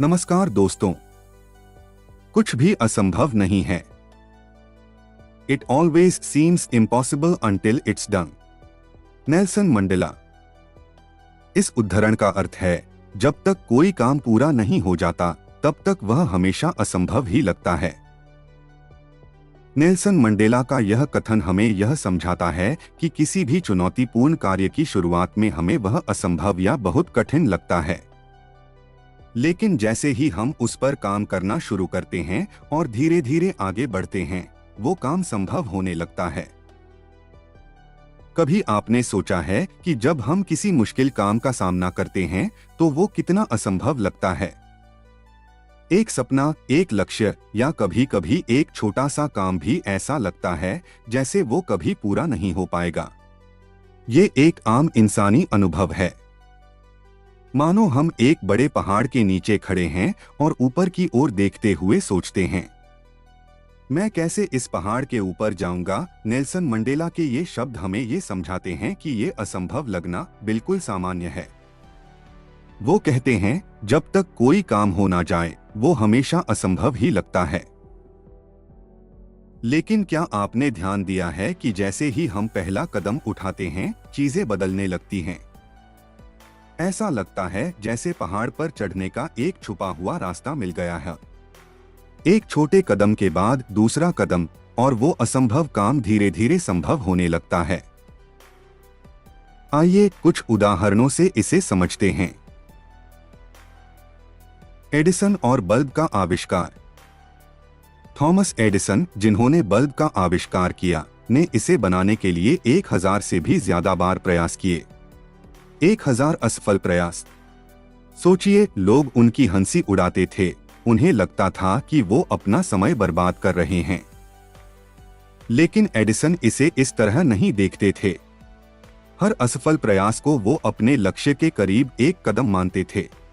नमस्कार दोस्तों। कुछ भी असंभव नहीं है। It always seems impossible until it's done. Nelson Mandela. इस उद्धरण का अर्थ है, जब तक कोई काम पूरा नहीं हो जाता तब तक वह हमेशा असंभव ही लगता है। नेल्सन मंडेला का यह कथन हमें यह समझाता है कि किसी भी चुनौतीपूर्ण कार्य की शुरुआत में हमें वह असंभव या बहुत कठिन लगता है, लेकिन जैसे ही हम उस पर काम करना शुरू करते हैं और धीरे धीरे आगे बढ़ते हैं, वो काम संभव होने लगता है। कभी आपने सोचा है कि जब हम किसी मुश्किल काम का सामना करते हैं तो वो कितना असंभव लगता है? एक सपना, एक लक्ष्य या कभी कभी एक छोटा सा काम भी ऐसा लगता है जैसे वो कभी पूरा नहीं हो पाएगा। ये एक आम इंसानी अनुभव है। मानो हम एक बड़े पहाड़ के नीचे खड़े हैं और ऊपर की ओर देखते हुए सोचते हैं, मैं कैसे इस पहाड़ के ऊपर जाऊंगा। नेल्सन मंडेला के ये शब्द हमें ये समझाते हैं कि ये असंभव लगना बिल्कुल सामान्य है। वो कहते हैं, जब तक कोई काम हो ना जाए वो हमेशा असंभव ही लगता है। लेकिन क्या आपने ध्यान दिया है कि जैसे ही हम पहला कदम उठाते हैं, चीजें बदलने लगती हैं। ऐसा लगता है जैसे पहाड़ पर चढ़ने का एक छुपा हुआ रास्ता मिल गया है। एक छोटे कदम के बाद दूसरा कदम और वो असंभव काम धीरे धीरे संभव होने लगता है। आइए कुछ उदाहरणों से इसे समझते हैं। एडिसन और बल्ब का आविष्कार। थॉमस एडिसन, जिन्होंने बल्ब का आविष्कार किया, ने इसे बनाने के लिए 1000 से भी ज्यादा बार प्रयास किए। 1000 असफल प्रयास। सोचिए, लोग उनकी हंसी उड़ाते थे। उन्हें लगता था कि वो अपना समय बर्बाद कर रहे हैं। लेकिन एडिसन इसे इस तरह नहीं देखते थे। हर असफल प्रयास को वो अपने लक्ष्य के करीब एक कदम मानते थे।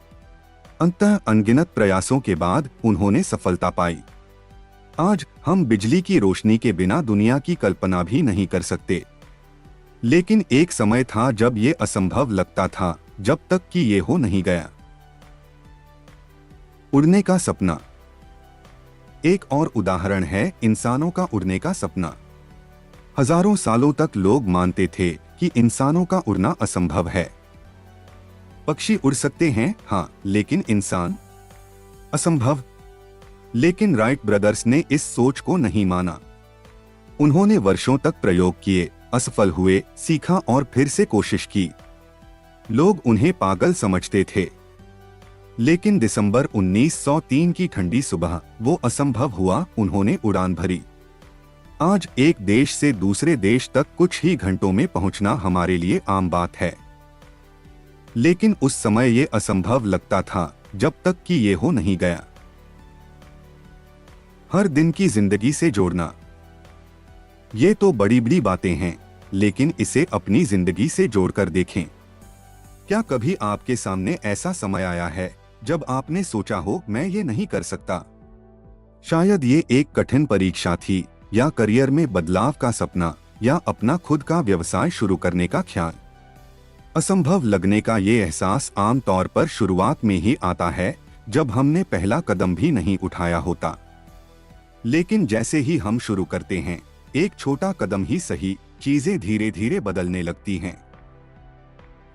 अंततः अनगिनत प्रयासों के बाद उन्होंने सफलता पाई। आज हम बिजली की रोशनी के बिना दुनिया की कल्पना भी नहीं कर सकते। लेकिन एक समय था जब ये असंभव लगता था, जब तक कि ये हो नहीं गया। उड़ने का सपना। एक और उदाहरण है इंसानों का उड़ने का सपना। हजारों सालों तक लोग मानते थे कि इंसानों का उड़ना असंभव है। पक्षी उड़ सकते हैं, हाँ, लेकिन इंसान असंभव। लेकिन राइट ब्रदर्स ने इस सोच को नहीं माना। उन्होंने वर्षों तक प्रयोग किए, असफल हुए, सीखा और फिर से कोशिश की। लोग उन्हें पागल समझते थे। लेकिन दिसंबर 1903 की ठंडी सुबह वो असंभव हुआ। उन्होंने उड़ान भरी। आज एक देश से दूसरे देश तक कुछ ही घंटों में पहुंचना हमारे लिए आम बात है। लेकिन उस समय ये असंभव लगता था जब तक कि ये हो नहीं गया। हर दिन की जिंदगी से जोड़ना। ये तो बड़ी बड़ी बातें हैं, लेकिन इसे अपनी जिंदगी से जोड़कर देखें। क्या कभी आपके सामने ऐसा समय आया है जब आपने सोचा हो, मैं ये नहीं कर सकता? शायद ये एक कठिन परीक्षा थी, या करियर में बदलाव का सपना, या अपना खुद का व्यवसाय शुरू करने का ख्याल। असंभव लगने का ये एहसास आम तौर पर शुरुआत में ही आता है, जब हमने पहला कदम भी नहीं उठाया होता। लेकिन जैसे ही हम शुरू करते हैं, एक छोटा कदम ही सही, चीजें धीरे धीरे बदलने लगती हैं।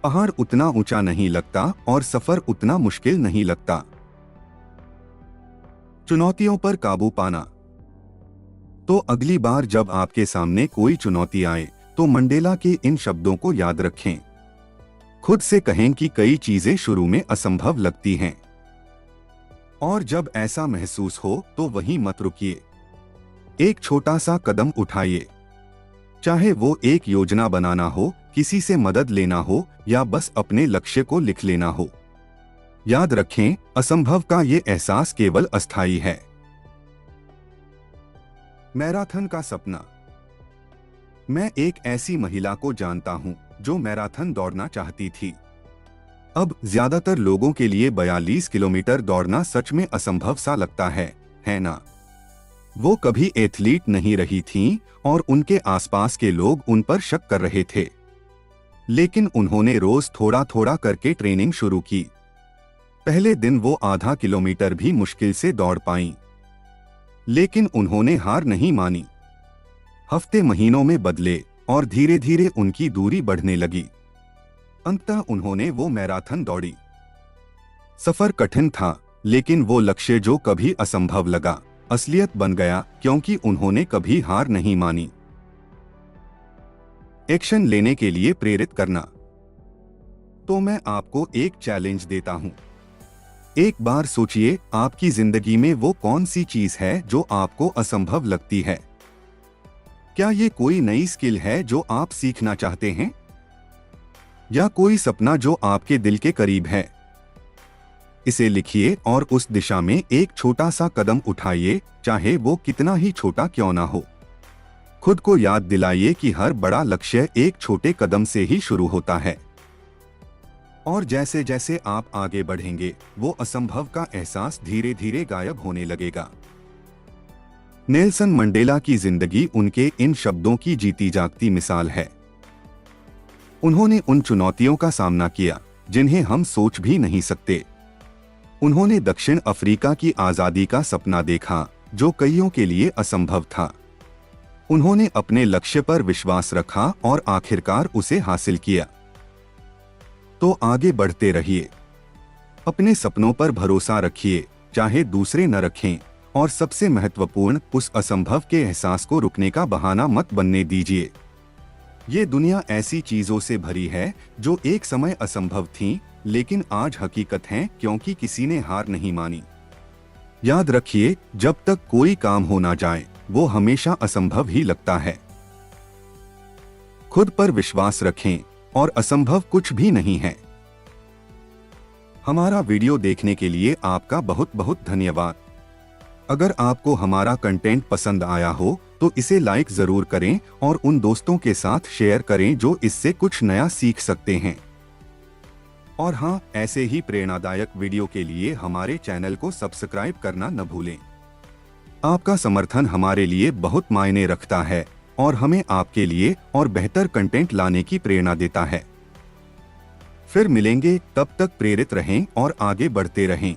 पहाड़ उतना ऊंचा नहीं लगता और सफर उतना मुश्किल नहीं लगता। चुनौतियों पर काबू पाना। तो अगली बार जब आपके सामने कोई चुनौती आए तो मंडेला के इन शब्दों को याद रखें। खुद से कहें कि कई चीजें शुरू में असंभव लगती हैं, और जब ऐसा महसूस हो तो वहीं मत रुकिए। एक छोटा सा कदम उठाइए। चाहे वो एक योजना बनाना हो, किसी से मदद लेना हो, या बस अपने लक्ष्य को लिख लेना हो। याद रखें, असंभव का ये एहसास केवल अस्थायी है। मैराथन का सपना। मैं एक ऐसी महिला को जानता हूं जो मैराथन दौड़ना चाहती थी। अब ज्यादातर लोगों के लिए 42 किलोमीटर दौड़ना सच में असंभव सा लगता है ना? वो कभी एथलीट नहीं रही थीं और उनके आसपास के लोग उन पर शक कर रहे थे। लेकिन उन्होंने रोज थोड़ा थोड़ा करके ट्रेनिंग शुरू की। पहले दिन वो आधा किलोमीटर भी मुश्किल से दौड़ पाईं, लेकिन उन्होंने हार नहीं मानी। हफ्ते महीनों में बदले और धीरे धीरे उनकी दूरी बढ़ने लगी। अंततः उन्होंने वो मैराथन दौड़ी। सफर कठिन था, लेकिन वो लक्ष्य जो कभी असंभव लगा असलियत बन गया, क्योंकि उन्होंने कभी हार नहीं मानी। एक्शन लेने के लिए प्रेरित करना। तो मैं आपको एक चैलेंज देता हूं। एक बार सोचिए, आपकी जिंदगी में वो कौन सी चीज है जो आपको असंभव लगती है। क्या ये कोई नई स्किल है जो आप सीखना चाहते हैं, या कोई सपना जो आपके दिल के करीब है? इसे लिखिए और उस दिशा में एक छोटा सा कदम उठाइए, चाहे वो कितना ही छोटा क्यों ना हो। खुद को याद दिलाइए कि हर बड़ा लक्ष्य एक छोटे कदम से ही शुरू होता है। और जैसे जैसे आप आगे बढ़ेंगे, वो असंभव का एहसास धीरे धीरे गायब होने लगेगा। नेल्सन मंडेला की जिंदगी उनके इन शब्दों की जीती जागती मिसाल है। उन्होंने उन चुनौतियों का सामना किया जिन्हें हम सोच भी नहीं सकते। उन्होंने दक्षिण अफ्रीका की आजादी का सपना देखा जो कईयों के लिए असंभव था। उन्होंने अपने लक्ष्य पर विश्वास रखा और आखिरकार उसे हासिल किया। तो आगे बढ़ते रहिए, अपने सपनों पर भरोसा रखिए, चाहे दूसरे न रखें, और सबसे महत्वपूर्ण, उस असंभव के एहसास को रुकने का बहाना मत बनने दीजिए। ये दुनिया ऐसी चीजों से भरी है जो एक समय असंभव थीं, लेकिन आज हकीकत हैं, क्योंकि किसी ने हार नहीं मानी। याद रखिए, जब तक कोई काम हो ना जाए, वो हमेशा असंभव ही लगता है। खुद पर विश्वास रखें और असंभव कुछ भी नहीं है। हमारा वीडियो देखने के लिए आपका बहुत बहुत धन्यवाद। अगर आपको हमारा कंटेंट पसंद आया हो तो इसे लाइक जरूर करें और उन दोस्तों के साथ शेयर करें जो इससे कुछ नया सीख सकते हैं। और हाँ, ऐसे ही प्रेरणादायक वीडियो के लिए हमारे चैनल को सब्सक्राइब करना न भूलें। आपका समर्थन हमारे लिए बहुत मायने रखता है और हमें आपके लिए और बेहतर कंटेंट लाने की प्रेरणा देता है। फिर मिलेंगे, तब तक प्रेरित रहें और आगे बढ़ते रहें।